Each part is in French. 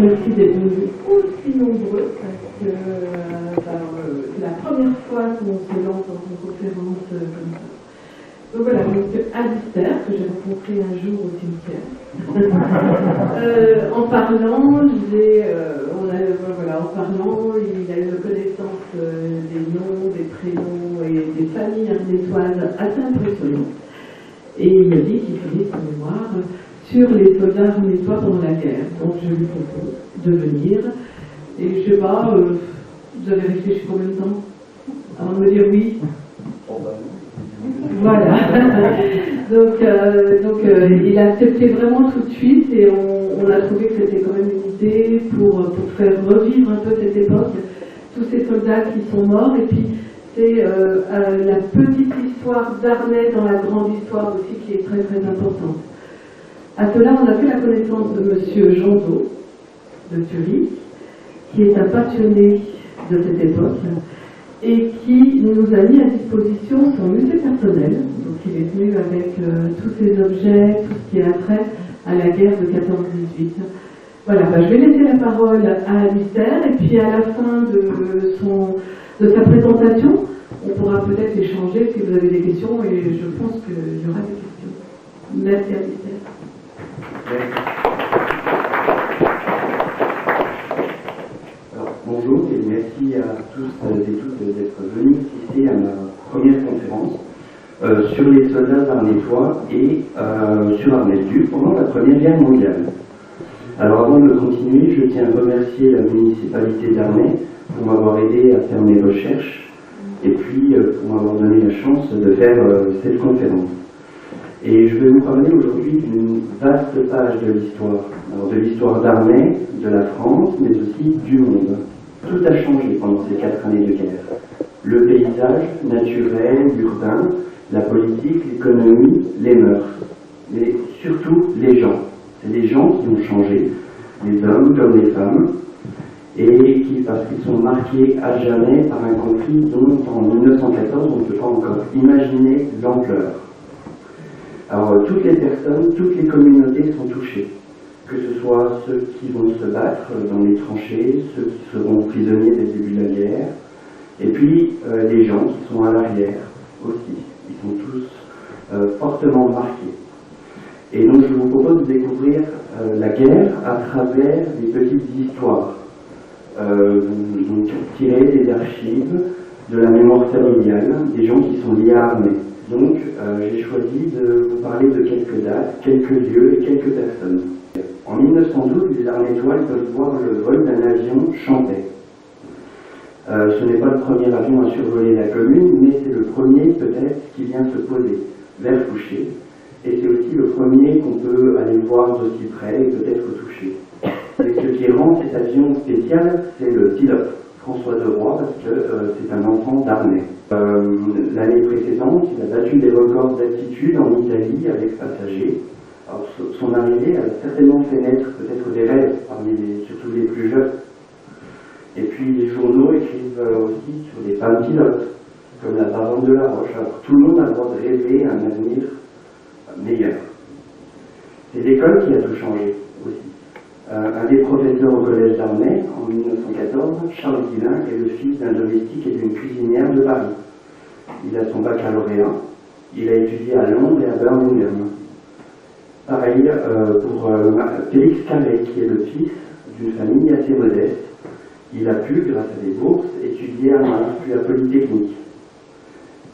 remercie d'être venus aussi nombreux parce que c'est la première fois qu'on se lance dans une conférence comme ça. Donc voilà, donc Alistair, que j'ai rencontré un jour au cimetière. En parlant, en parlant, il a une connaissance des noms, des prénoms et des familles arnétoises assez impressionnantes. Et il m'a dit qu'il faisait son mémoire sur les soldats arnétois pendant la guerre. Donc je lui propose de venir. Et je sais pas, vous avez réfléchi combien de temps avant de me dire oui? Voilà. donc il a accepté vraiment tout de suite et on a trouvé que c'était quand même une idée pour faire revivre un peu cette époque, tous ces soldats qui sont morts, et puis c'est la petite histoire d'Arnay dans la grande histoire aussi qui est très très importante. À cela, on a fait la connaissance de monsieur Jonzo de Thury, qui est un passionné de cette époque et qui nous a mis à disposition son musée personnel. Donc il est venu avec tous ces objets, tout ce qui a trait à la guerre de 14-18. Voilà, je vais laisser la parole à Alistair et puis à la fin de sa présentation, on pourra peut-être échanger si vous avez des questions et je pense qu'il y aura des questions. Merci Alistair. Bonjour et merci à tous et toutes d'être venus ici à ma première conférence sur les soldats arnétois et sur Arnay-le-Duc pendant la Première Guerre mondiale. Alors avant de continuer, je tiens à remercier la municipalité d'Arnay pour m'avoir aidé à faire mes recherches et puis pour m'avoir donné la chance de faire cette conférence. Et je vais vous parler aujourd'hui d'une vaste page de l'histoire. Alors de l'histoire d'Arnay, de la France, mais aussi du monde. Tout a changé pendant ces 4 années de guerre. Le paysage naturel, urbain, la politique, l'économie, les mœurs. Mais surtout les gens. C'est les gens qui ont changé, les hommes comme les femmes, et parce qu'ils sont marqués à jamais par un conflit dont en 1914 on ne peut pas encore imaginer l'ampleur. Alors toutes les personnes, toutes les communautés sont touchées, que ce soit ceux qui vont se battre dans les tranchées, ceux qui seront prisonniers dès le début de la guerre, et puis les gens qui sont à l'arrière aussi. Ils sont tous fortement marqués. Et donc je vous propose de découvrir la guerre à travers des petites histoires, donc tirées des archives, de la mémoire familiale, des gens qui sont liés à Arnay. Donc j'ai choisi de vous parler de quelques dates, quelques lieux et quelques personnes. En 1912, les Arnétois peuvent voir le vol d'un avion Champais. Ce n'est pas le premier avion à survoler la commune, mais c'est le premier peut-être qui vient se poser vers Fouché. Et c'est aussi le premier qu'on peut aller voir d'aussi près et peut-être toucher. Et ce qui rend cet avion spécial, c'est le pilote, François Deroy, parce que c'est un enfant d'Arnay. L'année précédente, il a battu des records d'altitude en Italie avec passagers. Alors, son arrivée a certainement fait naître peut-être des rêves parmi surtout les plus jeunes. Et puis les journaux écrivent aussi sur des femmes pilotes, comme la baronne de la Roche. Alors tout le monde a le droit de rêver un avenir meilleur. C'est l'école qui a tout changé aussi. Un des professeurs au collège d'Arnay, en 1914, Charles Guillain, est le fils d'un domestique et d'une cuisinière de Paris. Il a son baccalauréat, il a étudié à Londres et à Birmingham. Pareil pour Félix Carré, qui est le fils d'une famille assez modeste. Il a pu, grâce à des bourses, étudier à Reims, puis à Polytechnique.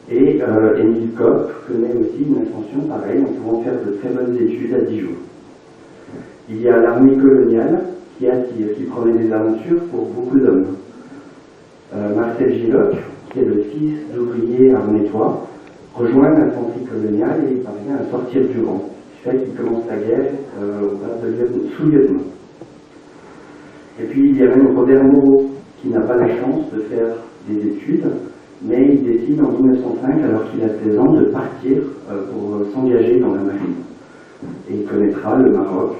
Et Émile Kopp connaît aussi une ascension pareille, en pouvant faire de très bonnes études à Dijon. Il y a l'armée coloniale qui attire, qui promet des aventures pour beaucoup d'hommes. Marcel Giloc, qui est le fils d'ouvriers arnétois, rejoint l'infanterie coloniale et il parvient à sortir du rang. Ce qui fait qu'il commence la guerre au grade de sous-lieutenant. Et puis il y a même Robert Moreau, qui n'a pas la chance de faire des études, mais il décide en 1905, alors qu'il a 16 ans, de partir pour s'engager dans la marine. Et il connaîtra le Maroc.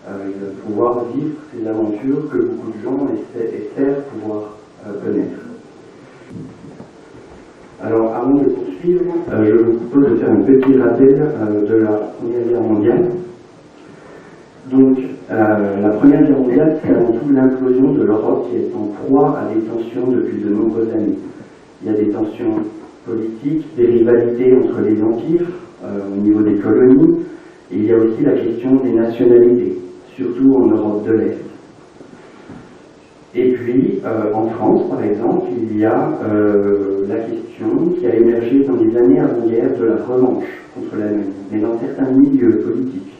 Il va pouvoir vivre ces aventures que beaucoup de gens espèrent pouvoir connaître. Alors, avant de poursuivre, je vous propose de faire un petit rappel de la Première Guerre mondiale. Donc, la Première Guerre mondiale, c'est avant tout l'implosion de l'Europe qui est en proie à des tensions depuis de nombreuses années. Il y a des tensions politiques, des rivalités entre les empires au niveau des colonies, et il y a aussi la question des nationalités, surtout en Europe de l'Est. Et puis, en France, par exemple, il y a la question qui a émergé dans les années avant-guerre de la revanche contre l'Allemagne, mais dans certains milieux politiques,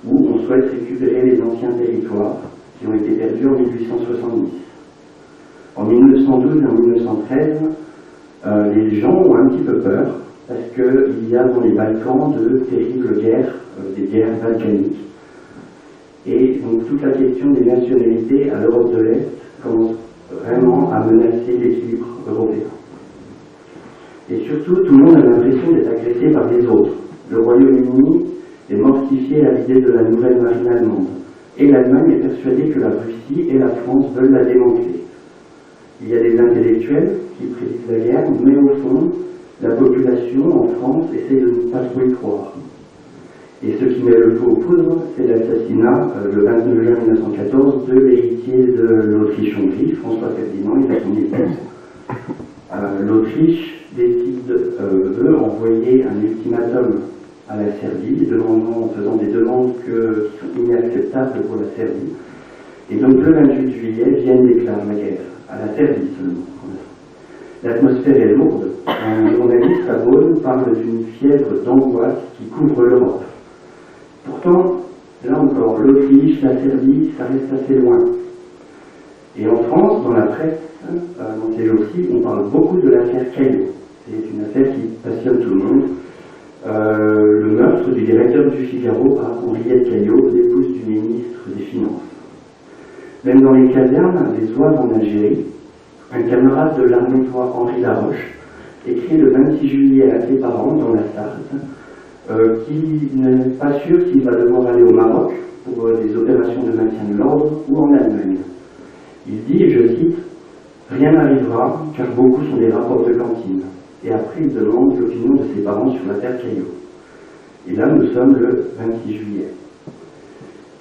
où on souhaite récupérer les anciens territoires qui ont été perdus en 1870. En 1912 et en 1913, les gens ont un petit peu peur, parce qu'il y a dans les Balkans de terribles guerres, des guerres balkaniques. Et donc toute la question des nationalités à l'Europe de l'Est commence vraiment à menacer l'équilibre européen. Et surtout, tout le monde a l'impression d'être agressé par les autres. Le Royaume-Uni est mortifié à l'idée de la nouvelle marine allemande. Et l'Allemagne est persuadée que la Russie et la France veulent la démanteler. Il y a des intellectuels qui prédisent la guerre, mais au fond, la population en France essaie de ne pas trop y croire. Et ce qui met le feu aux poudres, c'est l'assassinat, le 29 juin 1914, de l'héritier de l'Autriche-Hongrie, François Ferdinand, et de son épouse. L'Autriche veut envoyer un ultimatum à la Serbie, en faisant des demandes qui sont inacceptables pour la Serbie. Et donc le 28 juillet, Vienne déclare la guerre, à la Serbie seulement. L'atmosphère est lourde. Un journaliste à Bonn parle d'une fièvre d'angoisse qui couvre l'Europe. Pourtant, là encore, l'Autriche, la Serbie, ça reste assez loin. Et en France, dans la presse, dans ces jours-ci, on parle beaucoup de l'affaire Caillot. C'est une affaire qui passionne tout le monde. Le meurtre du directeur du Figaro par Henriette Caillot, l'épouse du ministre des Finances. Même dans les casernes, des zouaves en Algérie, un camarade de l'armée de Henri Laroche écrit le 26 juillet à ses parents dans la Sarthe qu'il n'est pas sûr s'il va devoir aller au Maroc pour des opérations de maintien de l'ordre ou en Allemagne. Il dit, je cite, « Rien n'arrivera car beaucoup sont des rapports de cantine. » Et après il demande l'opinion de ses parents sur l'affaire Caillot. Et là nous sommes le 26 juillet.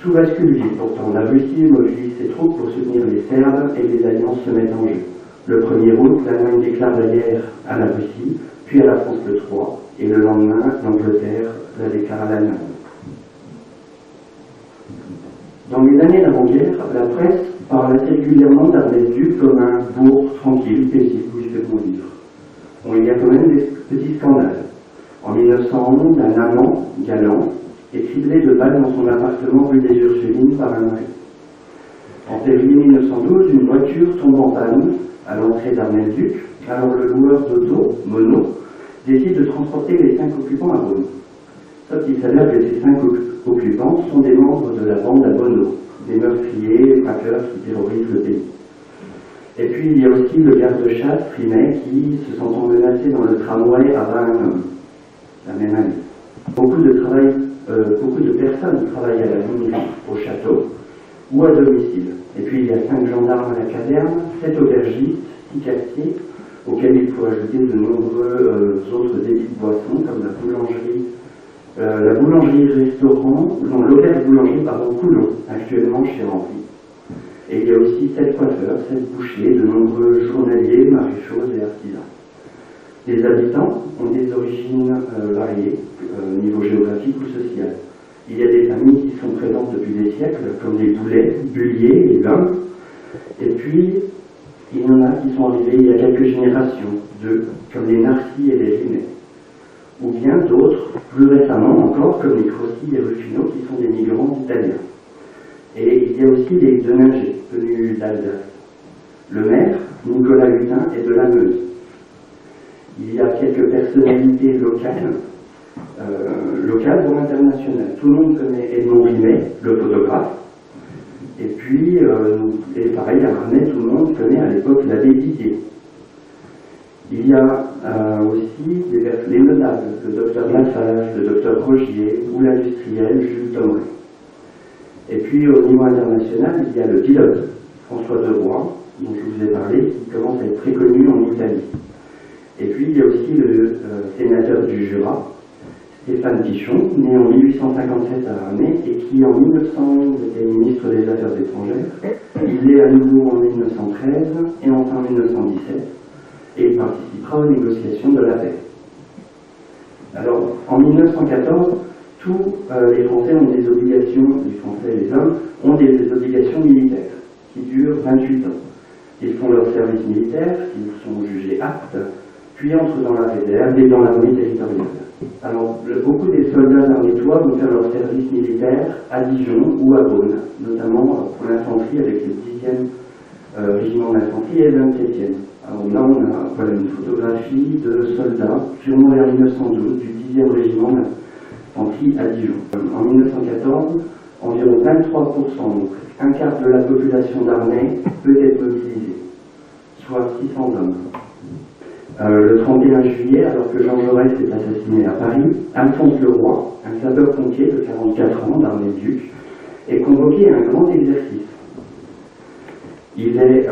Tout bascule vite pourtant. La Russie mobilise ses troupes pour soutenir les Serbes et les alliances se mettent en jeu. Le 1er août, l'Allemagne déclare la guerre à la Russie, puis à la France le 3, et le lendemain, l'Angleterre la déclare à l'Allemagne. Dans les années d'avant-guerre, la presse parle assez régulièrement d'Arnez-Duc comme un bourg tranquille, paisible, où il fait bon vivre. Bon, il y a quand même des petits scandales. En 1911, un amant, Galant, est criblé de balles dans son appartement rue des Ursulines par un mari. En février 1912, une voiture tombe en panne à l'entrée d'Arnez-Duc, alors le loueur d'auto, Monod, décide de transporter les 5 occupants à Beaune. Sauf qu'il s'avère que ces 5 occupants sont des membres de la bande à Bono, des meurtriers, des braqueurs qui terrorisent le pays. Et puis il y a aussi le garde-chasse Frimet qui, se sentant menacé dans le tramway, abat un homme, la même année. Beaucoup de personnes travaillent à la mairie, au château ou à domicile. Et puis il y a 5 gendarmes à la caserne, 7 aubergistes, 6 cafetiers, auxquels il faut ajouter de nombreux autres débits de boissons, comme la boulangerie-restaurant, non, l'auberge-boulangerie, Coulon, actuellement chez Henri. Et il y a aussi 7 coiffeurs, 7 bouchers, de nombreux journaliers, maréchaux et artisans. Les habitants ont des origines variées, au niveau géographique ou social. Il y a des familles qui sont présentes depuis des siècles, comme les Boulets, Bullier et Lhomme. Et puis, il y en a qui sont arrivés il y a quelques générations, comme les Narcy et les Rimet. Ou bien d'autres, plus récemment encore, comme les Crossi et Ruffino, qui sont des migrants italiens. Et il y a aussi les Deninger, venus d'Alsace. Le maire, Nicolas Hutin, est de la Meuse. Il y a quelques personnalités locales ou internationales. Tout le monde connaît Edmond Rimet, le photographe. Et puis, et pareil, à Arnay, tout le monde connaît à l'époque l'abbé Didier. Il y a aussi les notables, le docteur Lafage, le docteur Rogier ou l'industriel Jules Tomré. Et puis, au niveau international, il y a le pilote, François Deroy, dont je vous ai parlé, qui commence à être très connu en Italie. Et puis, il y a aussi le sénateur du Jura, Stéphane Pichon, né en 1857 à Arnay et qui en 1911 était ministre des Affaires étrangères. Il l'est à nouveau en 1913 et enfin en 1917 et il participera aux négociations de la paix. Alors, en 1914, tous les Français ont des obligations, les Français et les hommes, ont des obligations militaires qui durent 28 ans. Ils font leur service militaire, ils sont jugés aptes, puis entrent dans la réserve et dans l'armée territoriale. Alors, beaucoup des soldats armétois vont faire leur service militaire à Dijon ou à Beaune, notamment pour l'infanterie avec le 10e régiment d'infanterie et le 27e. Alors là, on a voilà, une photographie de soldats, sûrement vers 1912, du 10e régiment d'infanterie à Dijon. En 1914, environ 23%, donc un quart de la population d'Arnay peut être mobilisée, soit 600 hommes. Le 31 juillet, alors que Jean Jaurès est assassiné à Paris, Alphonse Leroy, un sapeur-pompier de 44 ans d'Arnay-le-Duc, est convoqué à un grand exercice. Il est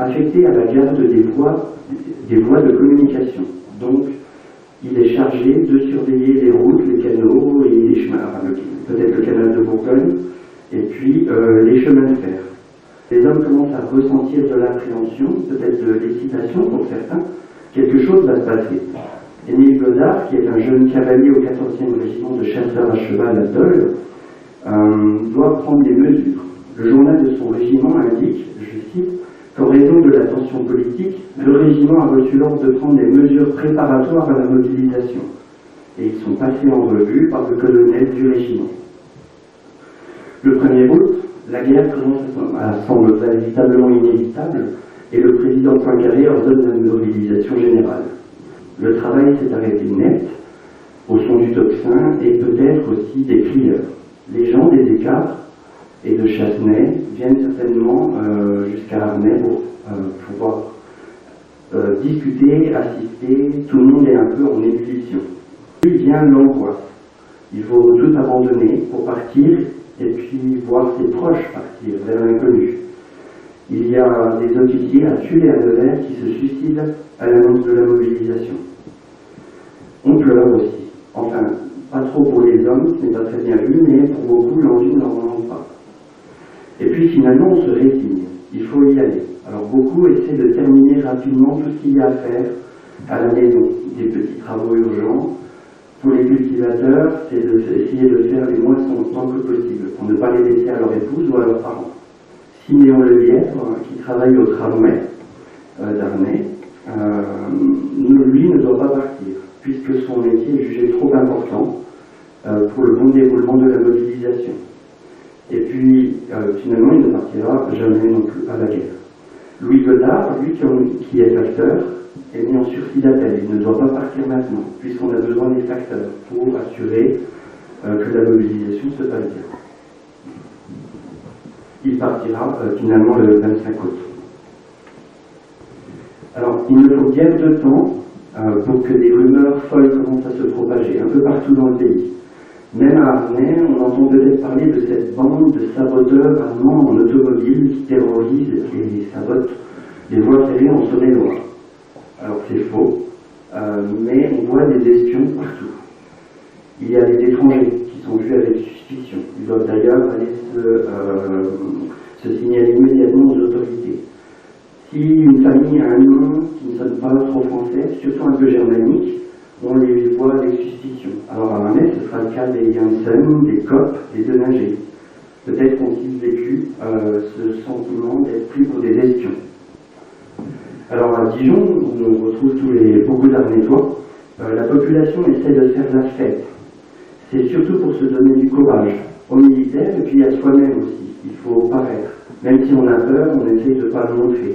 affecté à la garde des voies de communication. Donc, il est chargé de surveiller les routes, les canaux et les chemins, peut-être le canal de Bourgogne, et puis les chemins de fer. Les hommes commencent à ressentir de l'appréhension, peut-être de l'excitation pour certains. Quelque chose va se passer. Émile Godard, qui est un jeune cavalier au 14e régiment de chasseurs à cheval à Dole, doit prendre des mesures. Le journal de son régiment indique, je cite, qu'en raison de la tension politique, le régiment a reçu l'ordre de prendre des mesures préparatoires à la mobilisation. Et ils sont passés en revue par le colonel du régiment. Le 1er août, la guerre commence à sembler véritablement inévitable et le président Poincaré ordonne la mobilisation générale. Le travail s'est arrêté net, au son du tocsin et peut-être aussi des crieurs. Les gens des écarts et de Chassenay viennent certainement jusqu'à Arnay pour pouvoir discuter, assister, tout le monde est un peu en ébullition. Puis vient l'angoisse. Il faut tout abandonner pour partir et puis voir ses proches partir vers l'inconnu. Il y a des officiers à tuer à Nevers qui se suicident à l'annonce de la mobilisation. On pleure aussi. Enfin, pas trop pour les hommes, ce n'est pas très bien vu, mais pour beaucoup, l'envie ne leur manque pas. Et puis finalement, on se résigne. Il faut y aller. Alors beaucoup essaient de terminer rapidement tout ce qu'il y a à faire à la maison. Des petits travaux urgents. Pour les cultivateurs, c'est d'essayer de faire les moissons autant que possible, pour ne pas les laisser à leur épouse ou à leurs parents. Siméon Lelièvre, qui travaille au tramway d'Arnay, lui ne doit pas partir, puisque son métier est jugé trop important pour le bon déroulement de la mobilisation. Et puis, finalement, il ne partira jamais non plus à la guerre. Louis Godard, lui qui est facteur, est mis en sursis d'appel. Il ne doit pas partir maintenant, puisqu'on a besoin des facteurs pour assurer que la mobilisation se passe bien. Il partira finalement le 25 août. Alors, il ne faut guère de temps pour que des rumeurs folles commencent à se propager un peu partout dans le pays. Même à Arnay, on entend peut-être parler de cette bande de saboteurs allemands en automobile qui terrorisent et sabotent les voies ferrées en Saône-et-Loire. Alors c'est faux, mais on voit des espions partout. Il y a des étrangers qui sont vus avec suspicion. Ils doivent d'ailleurs aller se signaler immédiatement aux autorités. Si une famille a un nom qui ne sonne pas trop français, surtout un peu germanique, on les voit avec suspicion. Alors à Arnay, ce sera le cas des Janssen, des Kopp, des Deninger. Peut-être qu'ont-ils vécu ce sentiment d'être pris pour des espions. Alors à Dijon, où on retrouve beaucoup d'Arnétois, la population essaie de faire la fête. C'est surtout pour se donner du courage, aux militaires et puis à soi-même aussi. Il faut paraître. Même si on a peur, on essaie de ne pas le montrer.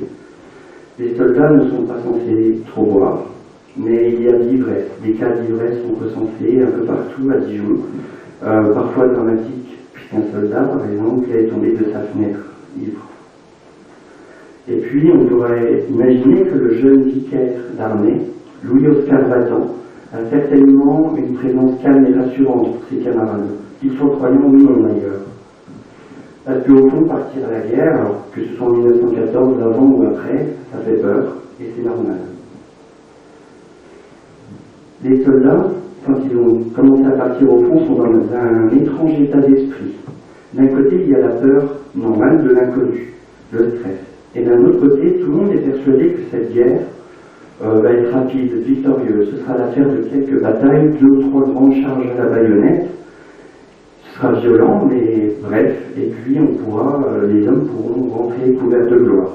Les soldats ne sont pas censés trop boire, mais il y a de l'ivresse. Des cas d'ivresse sont recensés un peu partout à Dijon, parfois dramatiques, puisqu'un soldat, par exemple, est tombé de sa fenêtre, ivre. Et puis, on pourrait imaginer que le jeune vicaire d'Arnay, Louis-Oscar Vatan, a certainement une présence calme et rassurante pour ses camarades, qu'ils soient croyants ou non d'ailleurs. Parce qu'au fond, partir à la guerre, alors que ce soit en 1914, avant ou après, ça fait peur, et c'est normal. Les soldats quand ils ont commencé à partir au fond, sont dans un étrange état d'esprit. D'un côté, il y a la peur normale de l'inconnu, le stress. Et d'un autre côté, tout le monde est persuadé que cette guerre va être rapide, victorieuse. Ce sera l'affaire de quelques batailles, 2 ou 3 grandes charges à la baïonnette. Ce sera violent, mais bref, et puis les hommes pourront rentrer couverts de gloire.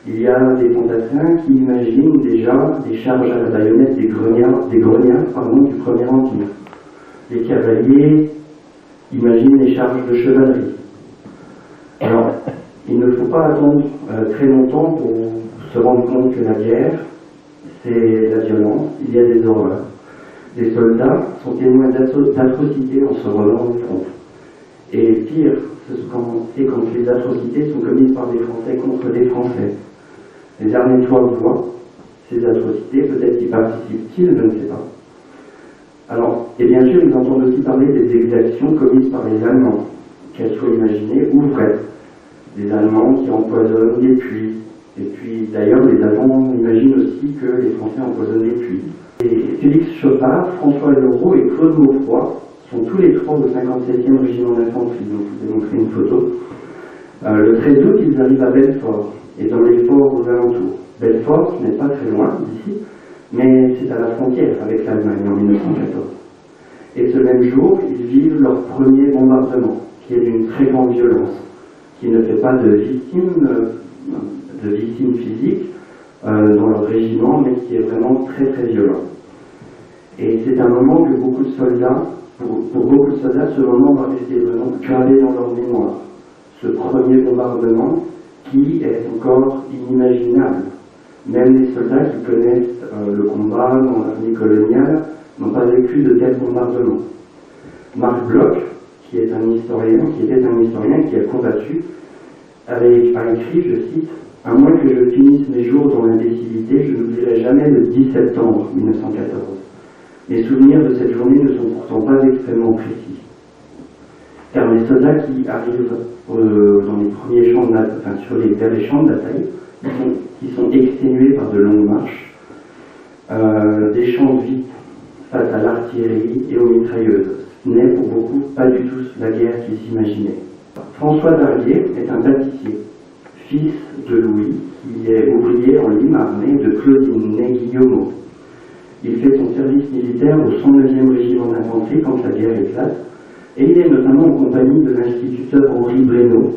Il y a des fantassins qui imaginent déjà des charges à la baïonnette des grognards du Premier Empire. Les cavaliers imaginent les charges de chevalerie. Alors, il ne faut pas attendre très longtemps pour se rendre compte que la guerre, c'est la violence, il y a des horreurs. Les soldats sont témoins d'atrocités en se relant au front. Et pire, c'est quand les atrocités sont commises par des Français contre des Français. Les Armétois voient ces atrocités, peut-être qu'ils participent-ils, je ne sais pas. Alors, et bien sûr, ils entendent aussi parler des exactions commises par les Allemands, qu'elles soient imaginées ou vraies. Les Allemands qui empoisonnent les puits. Et puis, d'ailleurs, les Allemands imaginent aussi que les Français empoisonnent les puits. Et Félix Chopard, François Leroux et Claude Maufroy sont tous les 3 au 57e régiment d'infanterie. Donc, je vous ai montré une photo. Le 13 août, ils arrivent à Belfort et dans les forts aux alentours. Belfort n'est pas très loin d'ici, mais c'est à la frontière avec l'Allemagne en 1914. Et ce même jour, ils vivent leur premier bombardement, qui est d'une très grande violence, qui ne fait pas de victimes physiques dans leur régiment, mais qui est vraiment très très violent. Et c'est un moment que beaucoup de soldats, pour beaucoup de soldats, ce moment va rester vraiment gravé dans leur mémoire. Ce premier bombardement qui est encore inimaginable. Même les soldats qui connaissent le combat dans l'armée coloniale n'ont pas vécu de tels bombardements. Marc Bloch, qui était un historien qui a combattu, a écrit, je cite, « À moins que je finisse mes jours dans l'imbécilité, je n'oublierai jamais le 10 septembre 1914. Les souvenirs de cette journée ne sont pourtant pas extrêmement précis. Car les soldats qui arrivent dans les premiers champs de bataille, vers les champs de bataille, qui sont exténués par de longues marches, des champs de vie face à l'artillerie et aux mitrailleuses. Ce n'est pour beaucoup pas du tout la guerre qu'ils s'imaginaient. François Dardier est un pâtissier, fils de Louis, qui est ouvrier en Lime-Armée de Claudine Ney-Guillaumeau. Il fait son service militaire au 109e régiment d'infanterie quand la guerre éclate, et il est notamment en compagnie de l'instituteur Henri Breno.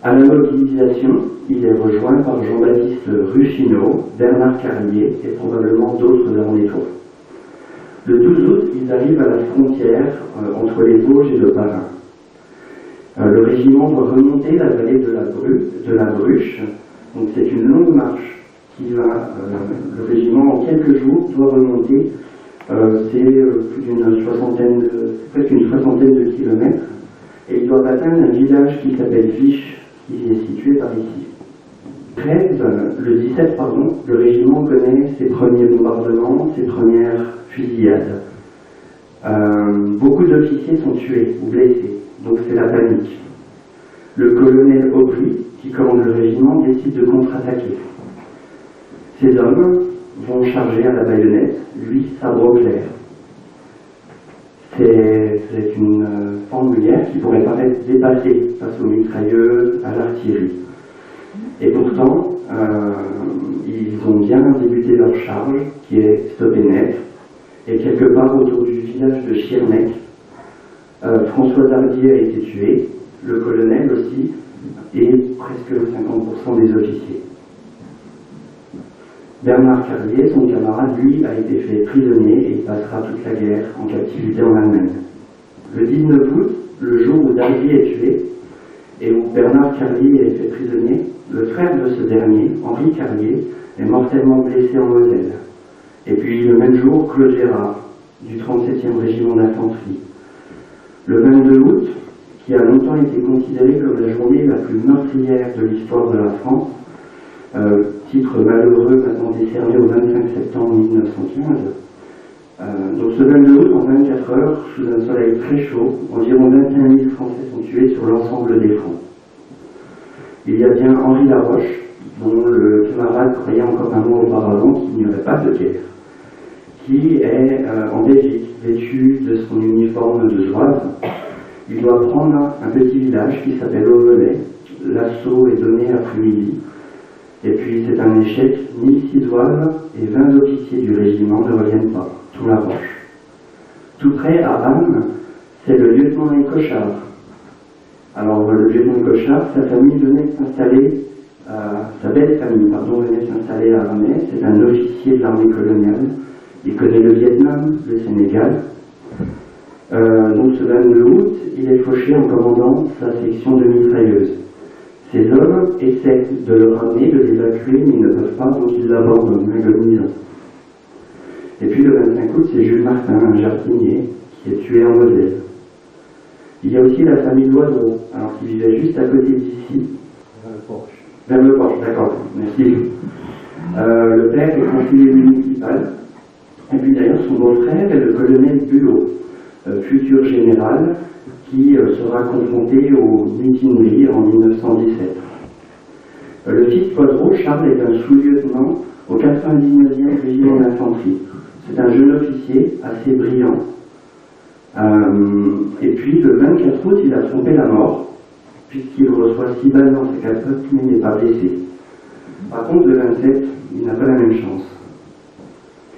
À la mobilisation, il est rejoint par Jean-Baptiste Ruchineau, Bernard Carlier et probablement d'autres Armétois. Le 12 août, ils arrivent à la frontière entre les Vosges et le Bas-Rhin. Le régiment doit remonter la vallée de la Bruche, donc c'est une longue marche qui va, le régiment en quelques jours doit remonter, presque une soixantaine de kilomètres, et ils doivent atteindre un village qui s'appelle Viche, qui est situé par ici. Le 17, le régiment connaît ses premiers bombardements, ses premières fusillades. Beaucoup d'officiers sont tués ou blessés, donc c'est la panique. Le colonel Aubry, qui commande le régiment, décide de contre-attaquer. Ces hommes vont charger à la baïonnette, lui sabre au clair. C'est une forme de guerre qui pourrait paraître dépassée face aux mitrailleuses, à l'artillerie. Et pourtant, ils ont bien débuté leur charge, qui est stoppée net, et quelque part autour du village de Schirmeck, François Dardier a été tué, le colonel aussi, et presque 50% des officiers. Bernard Carlier, son camarade, lui, a été fait prisonnier et il passera toute la guerre en captivité en Allemagne. Le 19 août, le jour où Dardier est tué et où Bernard Carlier est fait prisonnier, le frère de ce dernier, Henri Carlier, est mortellement blessé en Moselle. Et puis le même jour, Claude Gérard, du 37e régiment d'infanterie. Le 22 août, qui a longtemps été considéré comme la journée la plus meurtrière de l'histoire de la France, titre malheureux maintenant décerné au 25 septembre 1915. Donc ce 22 août, en 24 heures, sous un soleil très chaud, environ 21 000 Français sont tués sur l'ensemble des fronts. Il y a bien Henri Laroche, dont le camarade croyait encore un mois auparavant qu'il n'y aurait pas de guerre, qui est en Belgique, vêtu de son uniforme de zouave. Il doit prendre un petit village qui s'appelle Auvelay. L'assaut est donné à Fumilly. Et puis c'est un échec, 1006 zouaves et 20 officiers du régiment ne reviennent pas, tout la roche. Tout près, à Ham, c'est le lieutenant Cochard. Alors le lieutenant Cochard, sa famille venait de s'installer, sa belle famille, pardon, venait de s'installer à Ramay. C'est un officier de l'armée coloniale. Il connaît le Vietnam, le Sénégal. Donc ce 22 août, il est fauché en commandant sa section de mitrailleuses. Ces hommes essaient de le ramener, de l'évacuer, mais ils ne peuvent pas, donc ils l'abandonnent, agonisant. Et puis le 25 août, c'est Jules Martin, un jardinier, qui est tué en Moselle. Il y a aussi la famille Loiseau, alors qui vivait juste à côté d'ici. Vers le Porche, d'accord, merci. Le père est conseiller municipal, et puis d'ailleurs son beau-frère est le colonel Bulot, futur général, qui sera confronté aux mutineries en 1917. Le fils Poivreau, Charles, est un sous-lieutenant au 99e régiment d'infanterie. C'est un jeune officier assez brillant. Et puis le 24 août, il a trompé la mort, puisqu'il reçoit 6 balles dans sa capote, mais n'est pas blessé. Par contre, le 27, il n'a pas la même chance.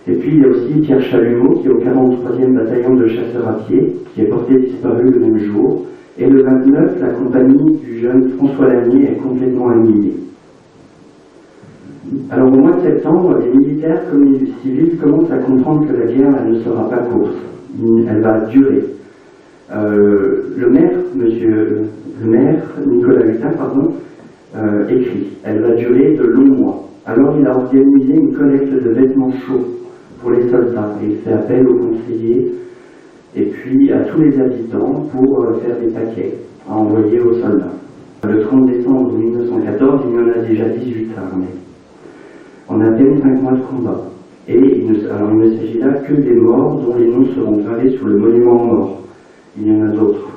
Et puis il y a aussi Pierre Chalumeau, qui est au 43e bataillon de chasseurs à pied, qui est porté disparu le même jour. Et le 29, la compagnie du jeune François Lanier est complètement annihilée. Alors au mois de septembre, les militaires comme les civils commencent à comprendre que la guerre elle ne sera pas courte. Elle va durer. Le maire, Nicolas Hutin, écrit. Elle va durer de longs mois. Alors il a organisé une collecte de vêtements chauds pour les soldats et il fait appel aux conseillers et puis à tous les habitants pour faire des paquets à envoyer aux soldats. Le 30 décembre 1914, il y en a déjà 18 armés. On a à peine 5 mois de combat. Et il ne s'agit là que des morts dont les noms seront gravés sur le monument aux morts. Il y en a d'autres.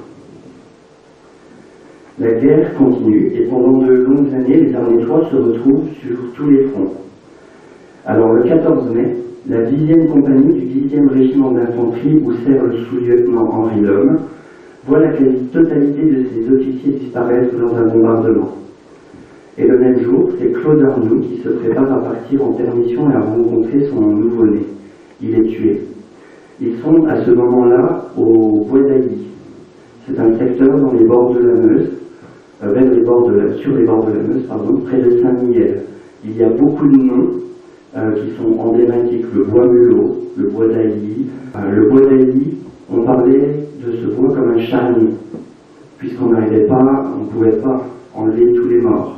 La guerre continue et pendant de longues années, les Arnétois se retrouvent sur tous les fronts. Alors le 14 mai, la 10e compagnie du 10e régiment d'infanterie où sert le sous-lieutenant Henri Lhomme voit la quasi-totalité de ses officiers disparaître dans un bombardement. Et le même jour, c'est Claude Arnoux qui se prépare à partir en permission et à rencontrer son nouveau-né. Il est tué. Ils sont à ce moment-là au Bois d'Ailly. C'est un secteur dans les bords de la Meuse, sur les bords de la Meuse, près de Saint-Mihiel. Il y a beaucoup de noms qui sont emblématiques. Le bois Mulot, le Bois d'Ailly. Le Bois d'Ailly, on parlait de ce bois comme un charnier, puisqu'on n'arrivait pas, on ne pouvait pas enlever tous les morts.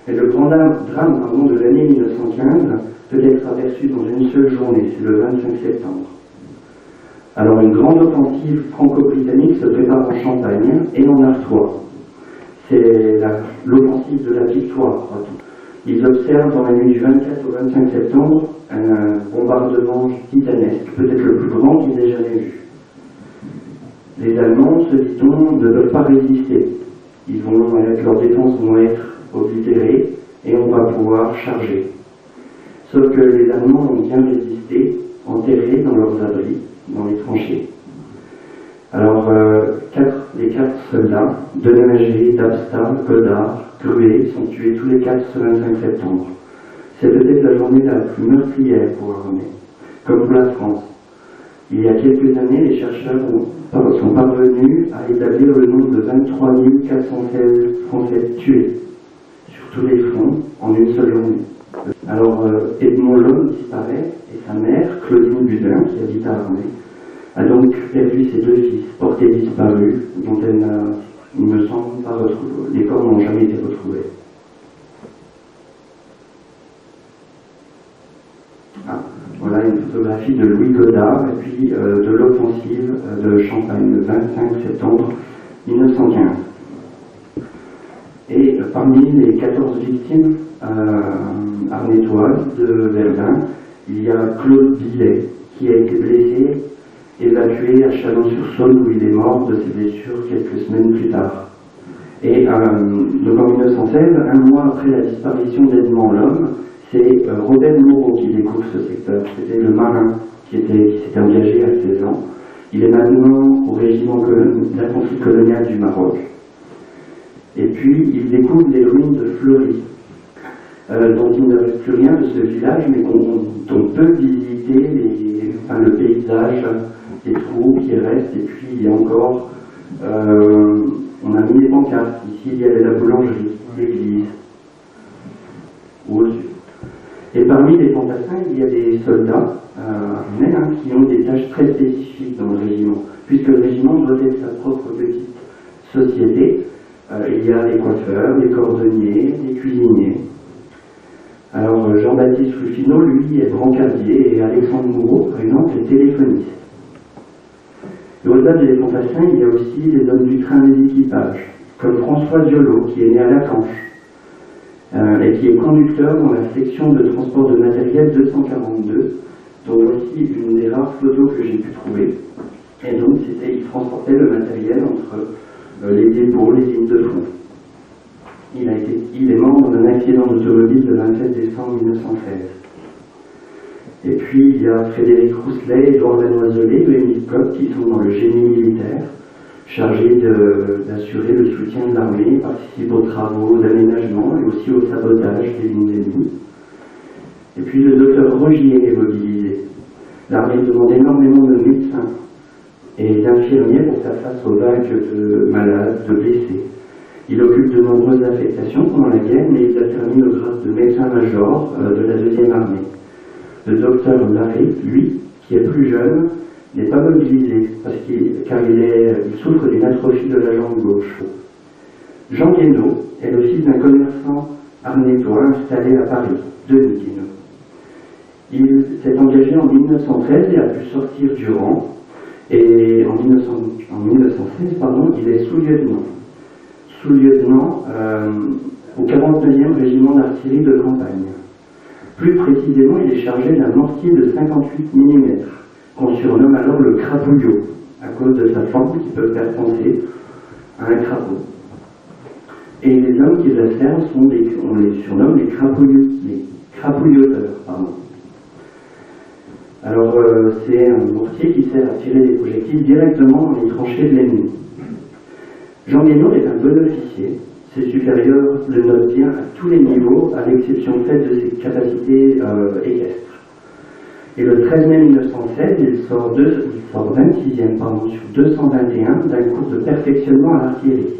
Et le grand drame de l'année 1915 peut être aperçu dans une seule journée, c'est le 25 septembre. Alors une grande offensive franco-britannique se prépare en Champagne et en Artois. C'est l'offensive de la victoire. Ils observent dans la nuit du 24 au 25 septembre un bombardement titanesque, peut-être le plus grand qu'ils aient jamais vu. Les Allemands, se dit-on, ne peuvent pas résister. Leurs défenses vont être oblitérés et on va pouvoir charger. Sauf que les Allemands ont bien résisté, enterrés dans leurs abris, dans les tranchées. Alors, les 4 soldats, Denager, Dabstad, Godard, Gruet, sont tués tous les 4 ce 25 septembre. C'est peut-être la journée la plus meurtrière pour l'armée, comme pour la France. Il y a quelques années, les chercheurs sont parvenus à établir le nombre de 23 416 Français tués sur tous les fronts en une seule journée. Alors Edmond Lhomme disparaît et sa mère, Claudine Budin, qui habite à Armay, a donc perdu ses 2 fils, portés disparus, dont elle n'a, il me semble, pas retrouvé. Les corps n'ont jamais été retrouvés. Voilà une photographie de Louis Godard et puis de l'offensive de Champagne le 25 septembre 1915. Et parmi les 14 victimes arnétoises de Verdun, il y a Claude Billet qui a été blessé, évacué à Chalon-sur-Saône où il est mort de ses blessures quelques semaines plus tard. Et donc en 1916, un mois après la disparition d'Edmond Lhomme, c'est Robert Moreau qui découvre ce secteur. C'était le marin qui s'était engagé à 16 ans. Il est maintenant au régiment d'infanterie coloniale du Maroc. Et puis, il découvre les ruines de Fleury, dont il ne reste plus rien de ce village, mais dont peut visiter le paysage, les trous qui restent, et puis il y a encore, on a mis des pancartes. Ici, il y avait la boulangerie, l'église, ou au sud. Et parmi les fantassins, il y a des soldats, qui ont des tâches très spécifiques dans le régiment, puisque le régiment doit être sa propre petite société. Il y a les coiffeurs, les cordonniers, les cuisiniers. Alors Jean-Baptiste Rufino, lui, est brancardier, et Alexandre Moureau, par exemple, est téléphoniste. Et au-delà des fantassins, il y a aussi les hommes du train des équipages, comme François Diolot, qui est né à Lacanche, et qui est conducteur dans la section de transport de matériel 242, dont voici une des rares photos que j'ai pu trouver. Et donc, il transportait le matériel entre les dépôts, les lignes de front. Il est mort dans un accident d'automobile le 27 décembre 1916. Et puis, il y a Frédéric Rousselet, Édouard Lanoiselet, et Émile Coq, qui sont dans le génie militaire, chargés d'assurer le soutien de l'armée, participent aux travaux d'aménagement et aussi au sabotage des lignes ennemies. Et puis, le docteur Rogier est mobilisé. L'armée demande énormément de médecins et d'infirmiers pour faire face aux vagues de malades, de blessés. Il occupe de nombreuses affectations pendant la guerre, mais il a terminé au grade de médecin-major de la 2e armée. Le docteur Larrey, lui, qui est plus jeune, n'est pas mobilisé, car il souffre d'une atrophie de la jambe gauche. Jean Guénaud est le fils d'un commerçant arnétois installé à Paris, Denis Guénaud. Il s'est engagé en 1913 et a pu sortir du rang. Et en 1916, il est sous-lieutenant. Sous-lieutenant au 49e régiment d'artillerie de campagne. Plus précisément, il est chargé d'un mortier de 58 mm, qu'on surnomme alors le crapouillot, à cause de sa forme qui peut faire penser à un crapaud. Et les hommes qui la servent on les surnomme les crapouilloteurs. Alors, c'est un mortier qui sert à tirer des projectiles directement dans les tranchées de l'ennemi. Jean Guénaud est un bon officier. Ses supérieurs le notent bien à tous les niveaux, à l'exception faite de ses capacités équestres. Et le 13 mai 1916, il sort 26e sur 221 d'un cours de perfectionnement à l'artillerie.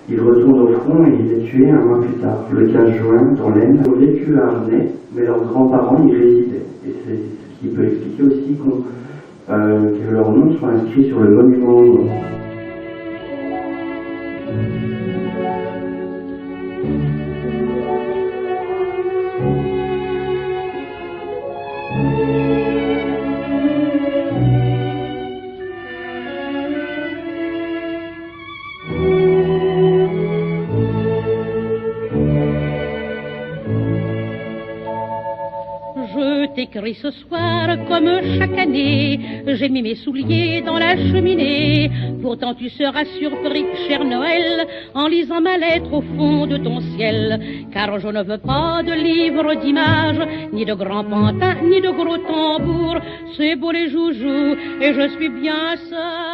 Il retourne au front et il est tué un mois plus tard, le 15 juin, dans l'Aisne. Ils ont vécu à Arnay, mais leurs grands-parents y résidaient. Et c'est ce qui peut expliquer aussi que leurs noms soient inscrits sur le monument au nom. T'écris ce soir comme chaque année, j'ai mis mes souliers dans la cheminée. Pourtant tu seras surpris, cher Noël, en lisant ma lettre au fond de ton ciel. Car je ne veux pas de livres d'images, ni de grands pantins, ni de gros tambours. C'est beau les joujoux, et je suis bien seul.